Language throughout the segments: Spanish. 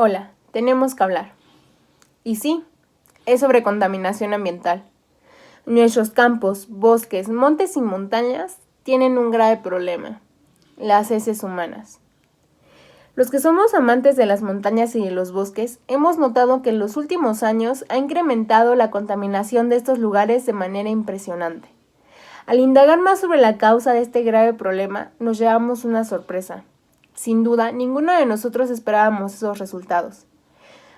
Hola, tenemos que hablar. Y sí, es sobre contaminación ambiental. Nuestros campos, bosques, montes y montañas tienen un grave problema: las heces humanas. Los que somos amantes de las montañas y de los bosques hemos notado que en los últimos años ha incrementado la contaminación de estos lugares de manera impresionante. Al indagar más sobre la causa de este grave problema, nos llevamos una sorpresa. Sin duda, ninguno de nosotros esperábamos esos resultados.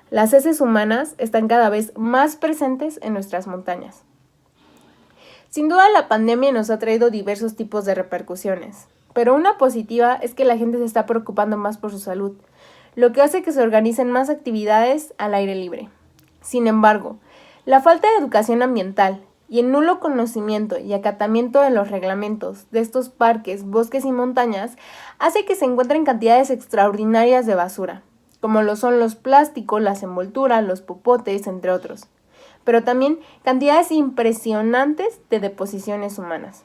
Las heces humanas están cada vez más presentes en nuestras montañas. Sin duda, la pandemia nos ha traído diversos tipos de repercusiones, pero una positiva es que la gente se está preocupando más por su salud, lo que hace que se organicen más actividades al aire libre. Sin embargo, la falta de educación ambiental y el nulo conocimiento y acatamiento de los reglamentos de estos parques, bosques y montañas hace que se encuentren cantidades extraordinarias de basura, como lo son los plásticos, las envolturas, los popotes, entre otros, pero también cantidades impresionantes de deposiciones humanas.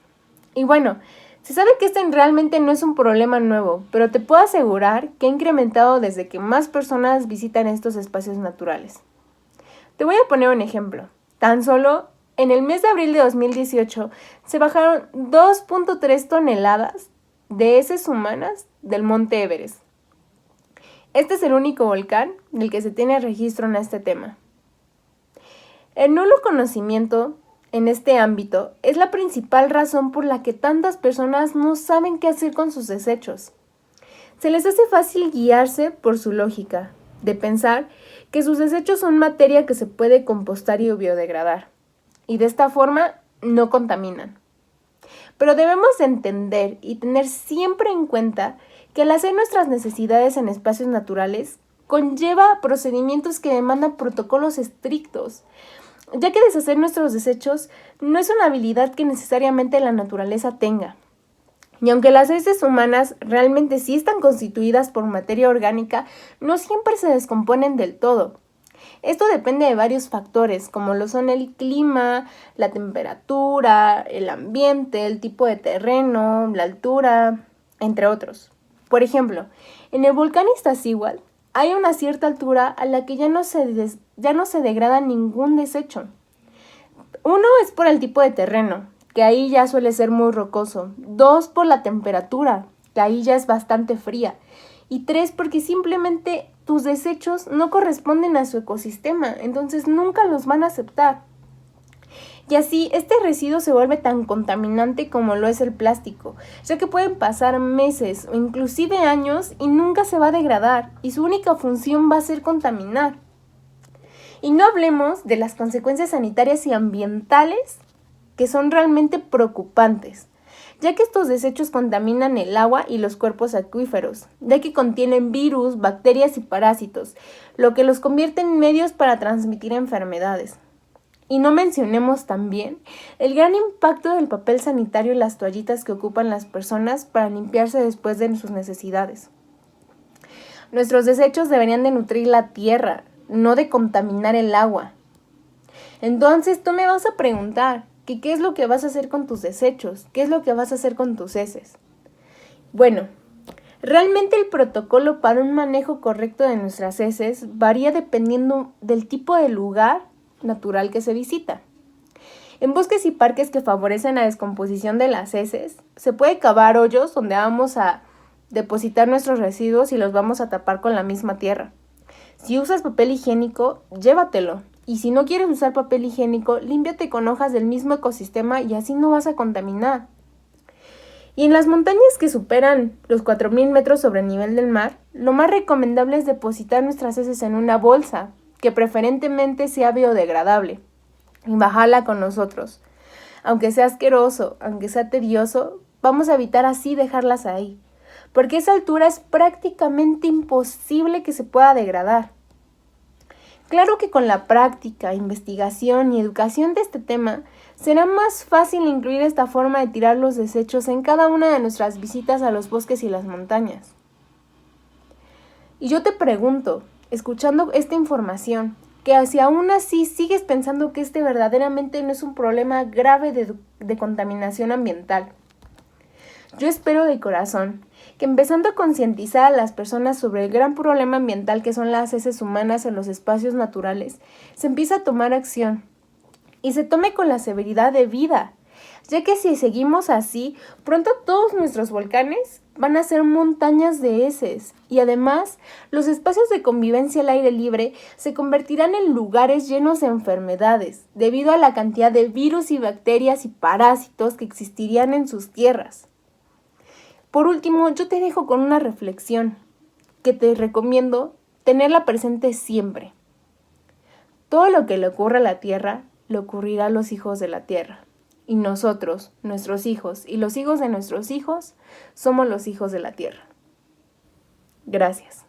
Y bueno, se sabe que este realmente no es un problema nuevo, pero te puedo asegurar que ha incrementado desde que más personas visitan estos espacios naturales. Te voy a poner un ejemplo. Tan solo en el mes de abril de 2018 se bajaron 2.3 toneladas de heces humanas del monte Everest. Este es el único volcán del que se tiene registro en este tema. El nulo conocimiento en este ámbito es la principal razón por la que tantas personas no saben qué hacer con sus desechos. Se les hace fácil guiarse por su lógica, de pensar que sus desechos son materia que se puede compostar y biodegradar, y de esta forma no contaminan. Pero debemos entender y tener siempre en cuenta que al hacer nuestras necesidades en espacios naturales conlleva procedimientos que demandan protocolos estrictos, ya que deshacer nuestros desechos no es una habilidad que necesariamente la naturaleza tenga. Y aunque las heces humanas realmente sí están constituidas por materia orgánica, no siempre se descomponen del todo. Esto depende de varios factores, como lo son el clima, la temperatura, el ambiente, el tipo de terreno, la altura, entre otros. Por ejemplo, en el volcán Iztaccíhuatl hay una cierta altura a la que ya no se degrada ningún desecho. Uno es por el tipo de terreno, que ahí ya suele ser muy rocoso. 2, por la temperatura, que ahí ya es bastante fría. Y 3, porque simplemente tus desechos no corresponden a su ecosistema, entonces nunca los van a aceptar. Y así, este residuo se vuelve tan contaminante como lo es el plástico, ya que pueden pasar meses o inclusive años y nunca se va a degradar, y su única función va a ser contaminar. Y no hablemos de las consecuencias sanitarias y ambientales que son realmente preocupantes, ya que estos desechos contaminan el agua y los cuerpos acuíferos, ya que contienen virus, bacterias y parásitos, lo que los convierte en medios para transmitir enfermedades. Y no mencionemos también el gran impacto del papel sanitario y las toallitas que ocupan las personas para limpiarse después de sus necesidades. Nuestros desechos deberían de nutrir la tierra, no de contaminar el agua. Entonces tú me vas a preguntar, ¿qué es lo que vas a hacer con tus desechos? ¿Qué es lo que vas a hacer con tus heces? Bueno, realmente el protocolo para un manejo correcto de nuestras heces varía dependiendo del tipo de lugar natural que se visita. En bosques y parques que favorecen la descomposición de las heces, se puede cavar hoyos donde vamos a depositar nuestros residuos y los vamos a tapar con la misma tierra. Si usas papel higiénico, llévatelo. Y si no quieres usar papel higiénico, límpiate con hojas del mismo ecosistema y así no vas a contaminar. Y en las montañas que superan los 4.000 metros sobre el nivel del mar, lo más recomendable es depositar nuestras heces en una bolsa, que preferentemente sea biodegradable, y bajarla con nosotros. Aunque sea asqueroso, aunque sea tedioso, vamos a evitar así dejarlas ahí, porque a esa altura es prácticamente imposible que se pueda degradar. Claro que con la práctica, investigación y educación de este tema, será más fácil incluir esta forma de tirar los desechos en cada una de nuestras visitas a los bosques y las montañas. Y yo te pregunto, escuchando esta información, que si aún así sigues pensando que este verdaderamente no es un problema grave de contaminación ambiental. Yo espero de corazón que empezando a concientizar a las personas sobre el gran problema ambiental que son las heces humanas en los espacios naturales, se empiece a tomar acción y se tome con la severidad debida, ya que si seguimos así, pronto todos nuestros volcanes van a ser montañas de heces y además los espacios de convivencia al aire libre se convertirán en lugares llenos de enfermedades debido a la cantidad de virus y bacterias y parásitos que existirían en sus tierras. Por último, yo te dejo con una reflexión que te recomiendo tenerla presente siempre. Todo lo que le ocurre a la Tierra, le ocurrirá a los hijos de la Tierra. Y nosotros, nuestros hijos y los hijos de nuestros hijos, somos los hijos de la Tierra. Gracias.